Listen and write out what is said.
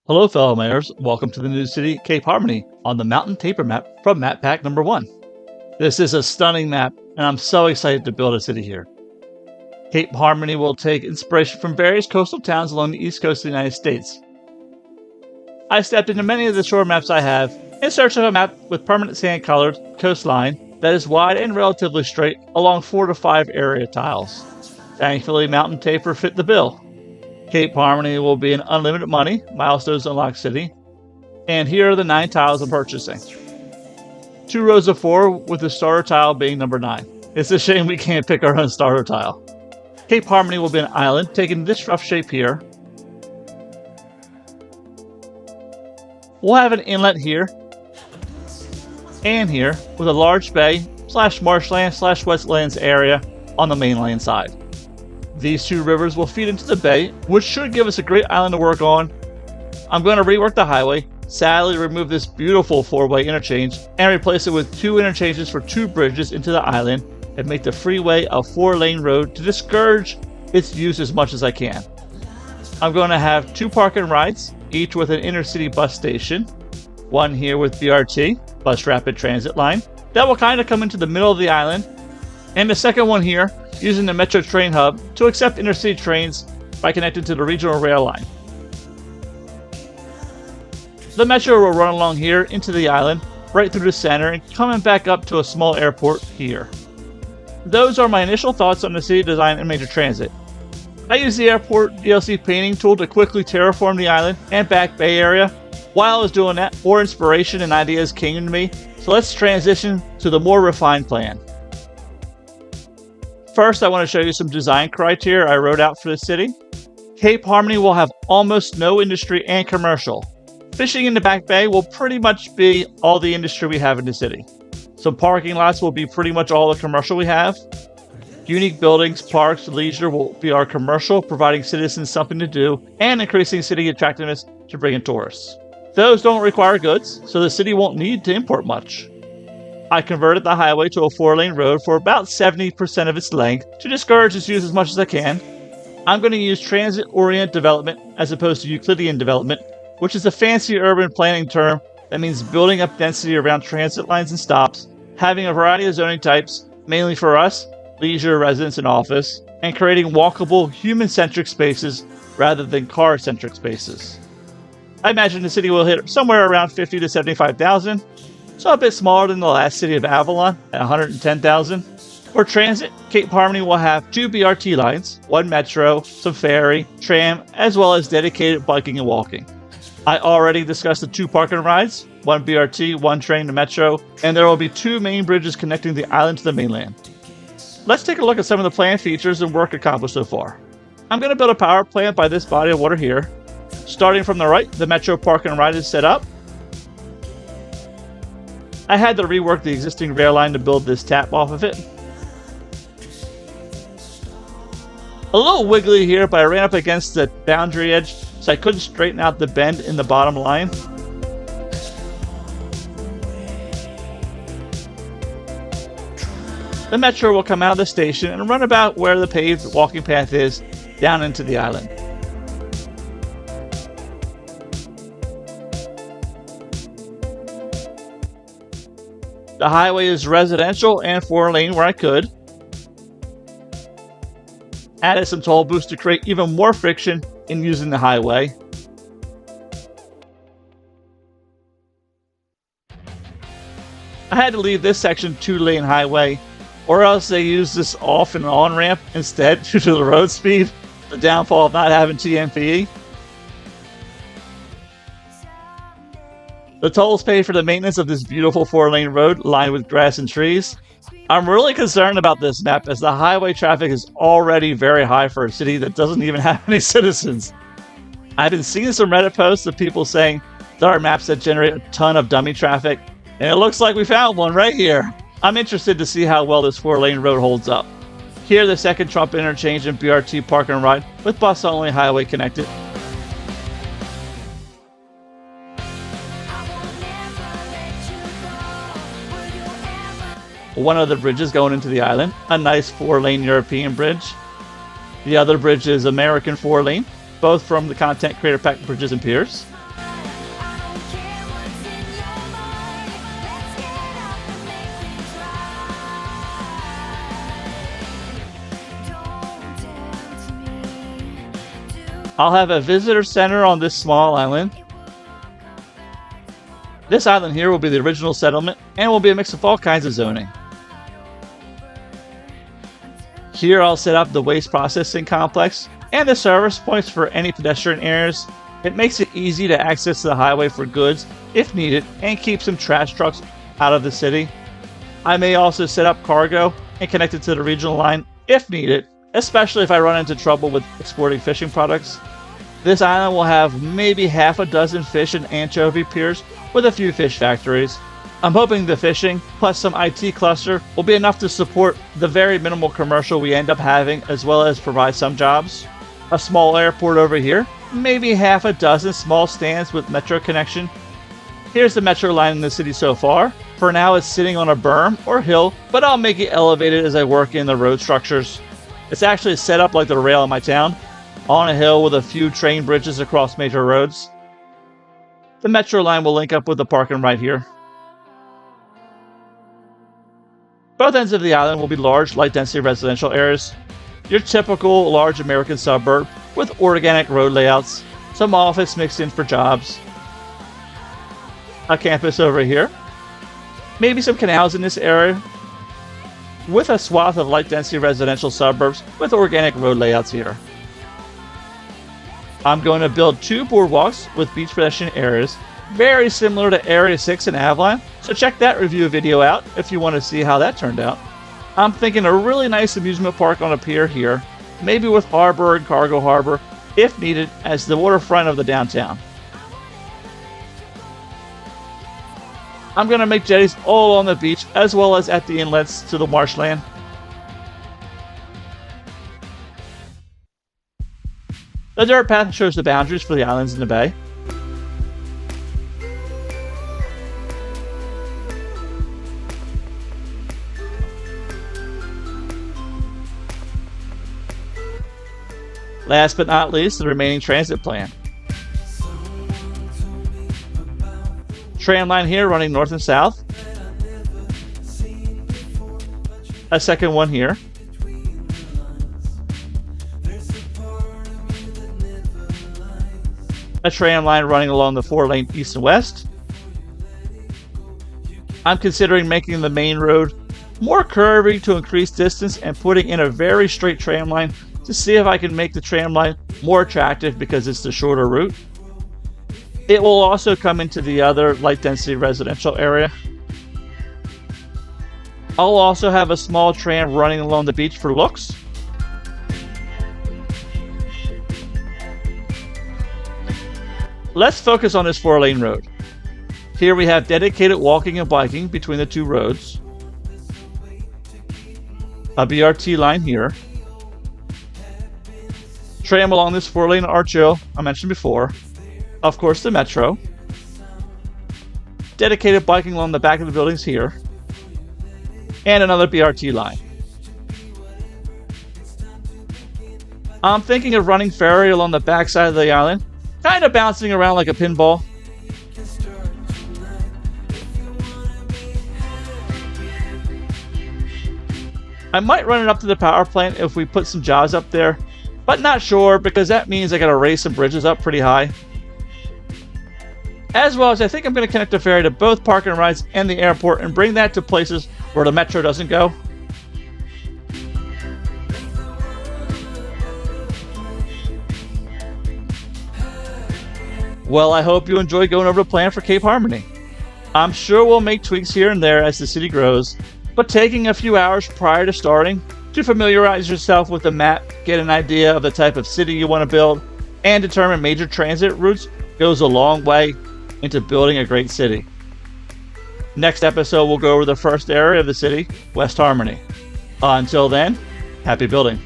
Hello fellow mayors, welcome to the new city, Cape Harmony, on the Mountain Taper map from Map Pack number 1. This is a stunning map, and I'm so excited to build a city here. Cape Harmony will take inspiration from various coastal towns along the east coast of the United States. I stepped into many of the shore maps I have in search of a map with permanent sand-colored coastline that is wide and relatively straight along 4 to 5 area tiles. Thankfully, Mountain Taper fit the bill. Cape Harmony will be an unlimited money, milestones unlock city, and here are the 9 tiles I'm purchasing. 2 rows of 4 with the starter tile being number 9. It's a shame we can't pick our own starter tile. Cape Harmony will be an island taking this rough shape here. We'll have an inlet here and here with a large bay / marshland / wetlands area on the mainland side. These 2 rivers will feed into the bay, which should give us a great island to work on. I'm going to rework the highway, sadly remove this beautiful 4-way interchange, and replace it with 2 interchanges for 2 bridges into the island, and make the freeway a 4-lane road to discourage its use as much as I can. I'm going to have 2 park and rides, each with an intercity bus station. One here with BRT, Bus Rapid Transit Line, that will kind of come into the middle of the island, and the second one here using the Metro train hub to accept intercity trains by connecting to the regional rail line. The Metro will run along here into the island, right through the center, and coming back up to a small airport here. Those are my initial thoughts on the city design and major transit. I used the airport DLC painting tool to quickly terraform the island and back bay area. While I was doing that, more inspiration and ideas came to me, so let's transition to the more refined plan. First, I want to show you some design criteria I wrote out for the city. Cape Harmony will have almost no industry and commercial. Fishing in the back bay will pretty much be all the industry we have in the city. Some parking lots will be pretty much all the commercial we have. Unique buildings, parks, leisure will be our commercial, providing citizens something to do and increasing city attractiveness to bring in tourists. Those don't require goods, so the city won't need to import much. I converted the highway to a 4-lane road for about 70% of its length to discourage its use as much as I can. I'm going to use transit-oriented development as opposed to Euclidean development, which is a fancy urban planning term that means building up density around transit lines and stops, having a variety of zoning types, mainly for us, leisure, residence, and office, and creating walkable, human-centric spaces rather than car-centric spaces. I imagine the city will hit somewhere around 50 to 75,000. So a bit smaller than the last city of Avalon at 110,000. For transit, Cape Harmony will have 2 BRT lines, 1 metro, some ferry, tram, as well as dedicated biking and walking. I already discussed the 2 park and rides, 1 BRT, 1 train to metro, and there will be 2 main bridges connecting the island to the mainland. Let's take a look at some of the planned features and work accomplished so far. I'm going to build a power plant by this body of water here. Starting from the right, the metro park and ride is set up. I had to rework the existing rail line to build this tap off of it. A little wiggly here, but I ran up against the boundary edge, so I couldn't straighten out the bend in the bottom line. The metro will come out of the station and run about where the paved walking path is, down into the island. The highway is residential and 4-lane where I could. Added some toll booths to create even more friction in using the highway. I had to leave this section 2-lane highway, or else they use this off and on ramp instead due to the road speed, the downfall of not having TMPE. The tolls pay for the maintenance of this beautiful 4-lane road lined with grass and trees. I'm really concerned about this map as the highway traffic is already very high for a city that doesn't even have any citizens. I've been seeing some Reddit posts of people saying there are maps that generate a ton of dummy traffic, and it looks like we found one right here. I'm interested to see how well this 4-lane road holds up. Here, the second Trump interchange and BRT park and ride with bus-only highway connected. One of the bridges going into the island, a nice 4-lane European bridge. The other bridge is American 4-lane, both from the Content Creator Pack Bridges and Piers. I'll have a visitor center on this small island. This island here will be the original settlement and will be a mix of all kinds of zoning. Here I'll set up the waste processing complex and the service points for any pedestrian areas. It makes it easy to access the highway for goods if needed and keep some trash trucks out of the city. I may also set up cargo and connect it to the regional line if needed, especially if I run into trouble with exporting fishing products. This island will have maybe half a dozen fish and anchovy piers with a few fish factories. I'm hoping the fishing plus some IT cluster will be enough to support the very minimal commercial we end up having, as well as provide some jobs. A small airport over here, maybe half a dozen small stands with metro connection. Here's the metro line in the city so far. For now it's sitting on a berm or hill, but I'll make it elevated as I work in the road structures. It's actually set up like the rail in my town, on a hill with a few train bridges across major roads. The metro line will link up with the parking right here. Both ends of the island will be large, light-density residential areas. Your typical large American suburb with organic road layouts, some office mixed in for jobs. A campus over here. Maybe some canals in this area, with a swath of light-density residential suburbs with organic road layouts here. I'm going to build 2 boardwalks with beach pedestrian areas, very similar to Area 6 in Avalon, so check that review video out if you want to see how that turned out. I'm thinking a really nice amusement park on a pier here, maybe with harbor and cargo harbor, if needed, as the waterfront of the downtown. I'm going to make jetties all on the beach, as well as at the inlets to the marshland. The dirt path shows the boundaries for the islands in the bay. Last but not least, the remaining transit plan. Tram line here running north and south. A second one here. A tram line running along the 4-lane east and west. I'm considering making the main road more curvy to increase distance and putting in a very straight tram line to see if I can make the tram line more attractive because it's the shorter route. It will also come into the other light density residential area. I'll also have a small tram running along the beach for looks. Let's focus on this 4-lane road. Here we have dedicated walking and biking between the 2 roads. A BRT line here. Tram along this 4-lane arterial I mentioned before. Of course, the metro. Dedicated biking along the back of the buildings here. And another BRT line. I'm thinking of running ferry along the back side of the island, kind of bouncing around like a pinball. I might run it up to the power plant if we put some jobs up there, but not sure because that means I gotta raise some bridges up pretty high. As well as I think I'm going to connect the ferry to both park and rides and the airport and bring that to places where the metro doesn't go. Well, I hope you enjoyed going over the plan for Cape Harmony. I'm sure we'll make tweaks here and there as the city grows, but taking a few hours prior to starting to familiarize yourself with the map, get an idea of the type of city you want to build, and determine major transit routes goes a long way into building a great city. Next episode, we'll go over the first area of the city, West Harmony. Until then, happy building.